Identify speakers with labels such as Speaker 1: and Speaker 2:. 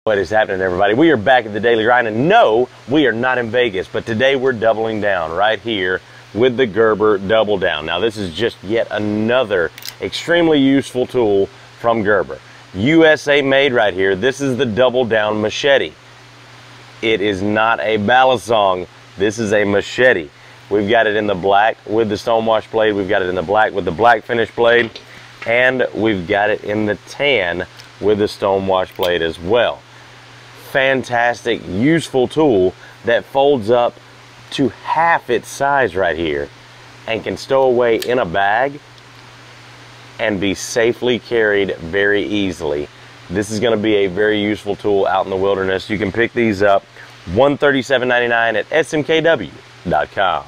Speaker 1: What is happening, everybody? We are back at the Daily Grind, and no, we are not in Vegas, but today we're doubling down right here with the Gerber Double Down. Now, this is just yet another extremely useful tool from Gerber. USA made right here. This is the Double Down Machete. It is not a balisong. This is a machete. We've got it in the black with the stonewash blade. We've got it in the black with the black finish blade. And we've got it in the tan with the stonewash blade as well. Fantastic, useful tool that folds up to half its size right here and can stow away in a bag and be safely carried very easily. This is going to be a very useful tool out in the wilderness. You can pick these up $137.99 at smkw.com.